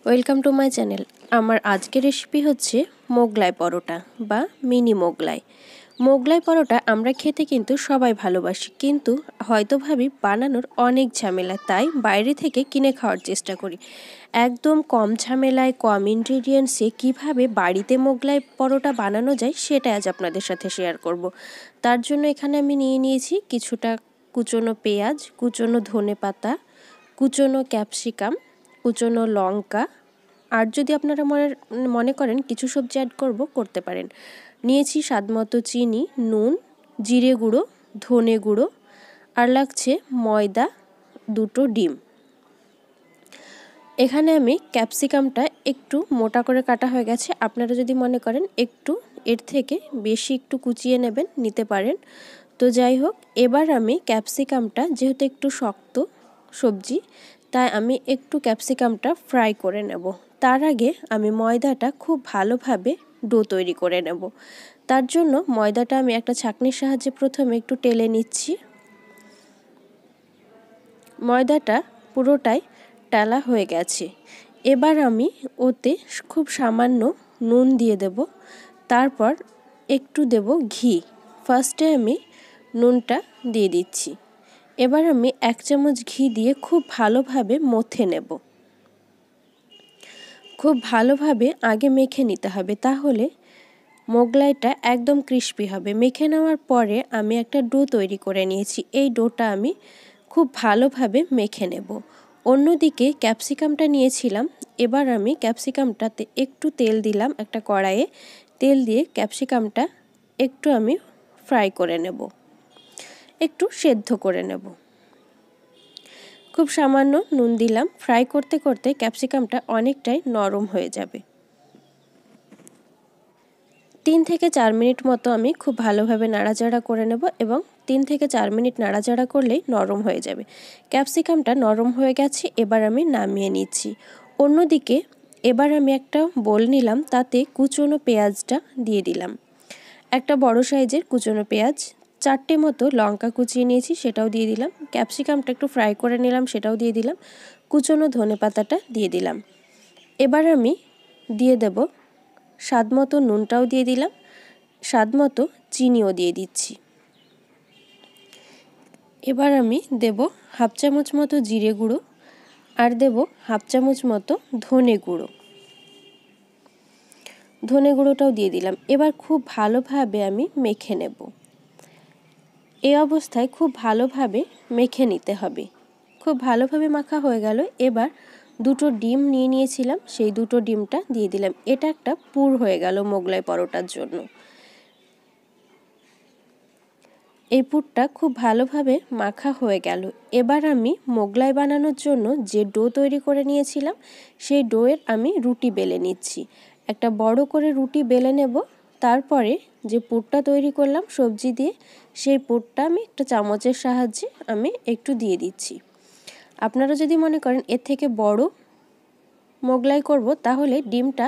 Welcome to my channel. আমার আজকের recipe হচ্ছে মোগলাই পরোটা বা মিনি মোগলাই। মোগলাই পরোটা আমরা খেতে কিন্তু সবাই ভালোবাসি, কিন্তু হয়তো ভাবি বানানোর অনেক ঝামেলা, তাই বাইরে থেকে কিনে খাওয়ার চেষ্টা করি। একদম কম ঝামেলায় কম ইনগ্রিডিয়েন্টসে কিভাবে বাড়িতে মোগলাই পরোটা বানানো যায় সেটা আজ আপনাদের সাথে শেয়ার করব। তার জন্য এখানে আমি নিয়ে নিয়েছি কিছুটা কুচনো পেঁয়াজ, কুচনো ধনেপাতা, কুচনো ক্যাপসিকাম, কুচনো লঙ্কা, আর যদি আপনারা মনে করেন কিছু সবজি অ্যাড করতে পারেন। নিয়েছি স্বাদমতো চিনি, নুন, জিরে গুঁড়ো, ধনে গুঁড়ো, আর লাগছে ময়দা, দুটো ডিম। এখানে আমি ক্যাপসিকামটা একটু মোটা করে কাটা হয়ে গেছে, আপনারা যদি মনে করেন একটু এর থেকে বেশি একটু কুচিয়ে নিতে পারেন। তো যাই হোক, এবার আমি ক্যাপসিকামটা, যেহেতু একটু শক্ত সবজি, তাই আমি একটু ক্যাপসিকামটা ফ্রাই করে নেব। তার আগে আমি ময়দাটা খুব ভালোভাবে ডো তৈরি করে নেব। তার জন্য ময়দাটা আমি একটা ছাঁকনির সাহায্যে প্রথমে একটু টেলে নিচ্ছি। ময়দাটা পুরোটাই টালা হয়ে গেছে। এবার আমি ওতে খুব সামান্য নুন দিয়ে দেব, তারপর একটু দেব ঘি। ফার্স্টে আমি নুনটা দিয়ে দিচ্ছি। এবার আমি 1 চামচ ঘি দিয়ে খুব ভালোভাবে মথে নেব। খুব ভালোভাবে আগে মেখে নিতে হবে, তাহলে মোগলাইটা একদম ক্রিস্পি হবে। মেখে নেওয়ার পরে আমি একটা ডো তৈরি করে নিয়েছি। এই ডোটা আমি খুব ভালোভাবে মেখে নেব। অন্যদিকে ক্যাপসিকামটা নিয়েছিলাম। এবার আমি ক্যাপসিকামটাতে একটু তেল দিলাম, একটা কড়াইয়ে তেল দিয়ে ক্যাপসিকামটা একটু আমি ফ্রাই করে নেব, একটু সেদ্ধ করে নেব। খুব সামান্য নুন দিলাম। ফ্রাই করতে করতে ক্যাপসিকামটা অনেকটাই নরম হয়ে যাবে। 3 থেকে 4 মিনিট মতো আমি খুব ভালোভাবে নাড়াচাড়া করে নেব, এবং 3 থেকে 4 মিনিট নাড়াচাড়া করলেই নরম হয়ে যাবে। ক্যাপসিকামটা নরম হয়ে গেছে, এবার আমি নামিয়ে নিচ্ছি। অন্যদিকে এবার আমি একটা বোল নিলাম, তাতে কুচনো পেঁয়াজটা দিয়ে দিলাম। একটা বড় সাইজের কুচনো পেঁয়াজ, 4টে মতো লঙ্কা কুচিয়ে নিয়েছি, সেটাও দিয়ে দিলাম। ক্যাপসিকামটা একটু ফ্রাই করে নিলাম, সেটাও দিয়ে দিলাম। কুচনো ধনেপাতাটা দিয়ে দিলাম। এবার আমি দিয়ে দেব স্বাদমতো নুনটাও দিয়ে দিলাম, স্বাদমতো চিনিও দিয়ে দিচ্ছি। এবার আমি দেব 1/2 চামচ মতো জিরে গুঁড়ো, আর দেব 1/2 চামচ মতো ধনে গুঁড়ো। ধনে গুঁড়োটাও দিয়ে দিলাম। এবার খুব ভালোভাবে আমি মেখে নেব। এই অবস্থায় খুব ভালোভাবে মেখে নিতে হবে। খুব ভালোভাবে মাখা হয়ে গেল। এবার দুটো ডিম নিয়েছিলাম, সেই দুটো ডিমটা দিয়ে দিলাম। এটা একটা পুর হয়ে গেল মোগলাই পরোটার জন্য। এই পুরটা খুব ভালোভাবে মাখা হয়ে গেল। এবার আমি মোগলাই বানানোর জন্য যে ডো তৈরি করে নিয়েছিলাম, সেই ডোয়ের আমি রুটি বেলে নিচ্ছি। একটা বড় করে রুটি বেলে নেব। তারপরে যে পুরটা তৈরি করলাম সবজি দিয়ে, সেই পুরটা আমি একটা চামচের সাহায্যে আমি একটু দিয়ে দিচ্ছি। আপনারা যদি মনে করেন এর থেকে বড় মোগলাই করব, তাহলে ডিমটা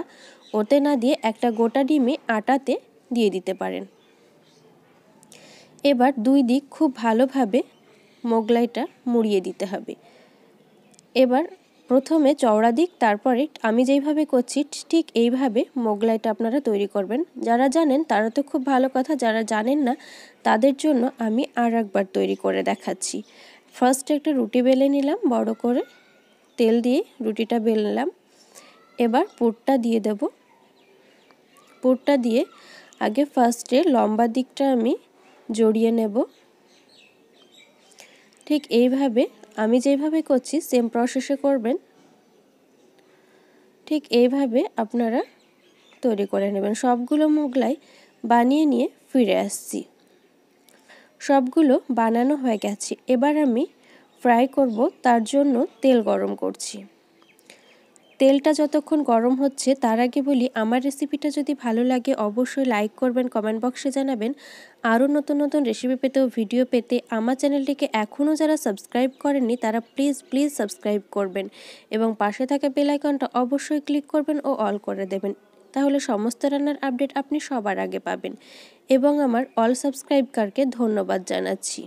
ওতে না দিয়ে একটা গোটা ডিমই আটাতে দিয়ে দিতে পারেন। এবার 2 দিক খুব ভালোভাবে মোগলাইটা মুড়িয়ে দিতে হবে। এবার প্রথমে চওড়া দিক, তারপরে আমি যেইভাবে করছি ঠিক এইভাবে মোগলাইটা আপনারা তৈরি করবেন। যারা জানেন তারা তো খুব ভালো কথা, যারা জানেন না তাদের জন্য আমি আর একবার তৈরি করে দেখাচ্ছি। ফার্স্টে একটা রুটি বেলে নিলাম, বড় করে তেল দিয়ে রুটিটা বেললাম। এবার পুরটা দিয়ে দেব। পুরটা দিয়ে আগে ফার্স্টে লম্বা দিকটা আমি জড়িয়ে নেব। ঠিক এইভাবে আমি যেইভাবে করছি সেম প্রসেসে করবেন। ঠিক এইভাবে আপনারা তৈরি করে নেবেন। সবগুলো মোগলাই বানিয়ে নিয়ে ফিরে আসছি। সবগুলো বানানো হয়ে গেছে। এবার আমি ফ্রাই করব, তার জন্য তেল গরম করছি। তেলটা যতক্ষণ গরম হচ্ছে, তার আগে বলি আমার রেসিপিটা যদি ভালো লাগে অবশ্যই লাইক করবেন, কমেন্ট বক্সে জানাবেন। আরও নতুন নতুন রেসিপি পেতে ও ভিডিও পেতে আমার চ্যানেলটিকে এখনও যারা সাবস্ক্রাইব করেননি তারা প্লিজ সাবস্ক্রাইব করবেন, এবং পাশে থাকা বেল আইকনটা অবশ্যই ক্লিক করবেন ও অল করে দেবেন। তাহলে সমস্ত রান্নার আপডেট আপনি সবার আগে পাবেন। এবং আমার অল সাবস্ক্রাইবকারকে ধন্যবাদ জানাচ্ছি।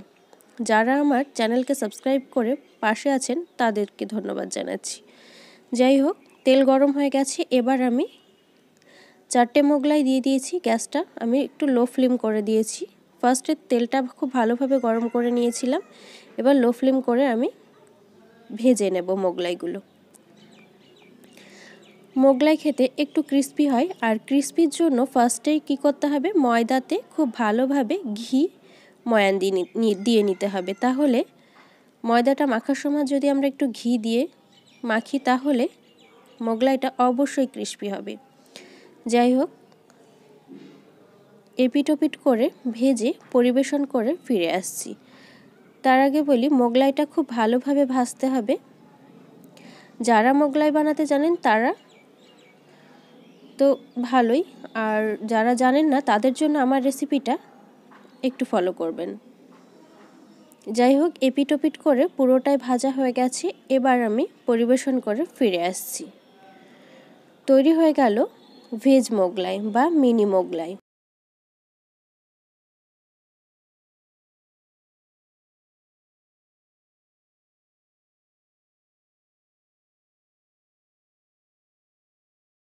যারা আমার চ্যানেলকে সাবস্ক্রাইব করে পাশে আছেন তাদেরকে ধন্যবাদ জানাচ্ছি। যাই হোক, তেল গরম হয়ে গেছে, এবার আমি 4টে মোগলাই দিয়ে দিয়েছি। গ্যাসটা আমি একটু লো ফ্লেম করে দিয়েছি। ফার্স্টে তেলটা খুব ভালোভাবে গরম করে নিয়েছিলাম, এবার লো ফ্লেম করে আমি ভেজে নেব মোগলাইগুলো। মোগলাই খেতে একটু ক্রিস্পি হয়, আর ক্রিস্পির জন্য ফার্স্টেই কী করতে হবে, ময়দাতে খুব ভালোভাবে ঘি ময়ান দিয়ে নিতে হবে। তাহলে ময়দাটা মাখার সময় যদি আমরা একটু ঘি দিয়ে মাখি তাহলে মোগলাইটা অবশ্যই ক্রিস্পি হবে। যাই হোক, এপিট ওপিট করে ভেজে পরিবেশন করে ফিরে আসছি। তার আগে বলি, মোগলাইটা খুব ভালোভাবে ভাজতে হবে। যারা মোগলাই বানাতে জানেন তারা তো ভালোই, আর যারা জানেন না তাদের জন্য আমার রেসিপিটা একটু ফলো করবেন। যাই হোক, এপিট ওপিট করে পুরোটাই ভাজা হয়ে গেছে, এবার আমি পরিবেশন করে ফিরে আসছি। তৈরি হয়ে গেল ভেজ মোগলাই বা মিনি মোগলাই।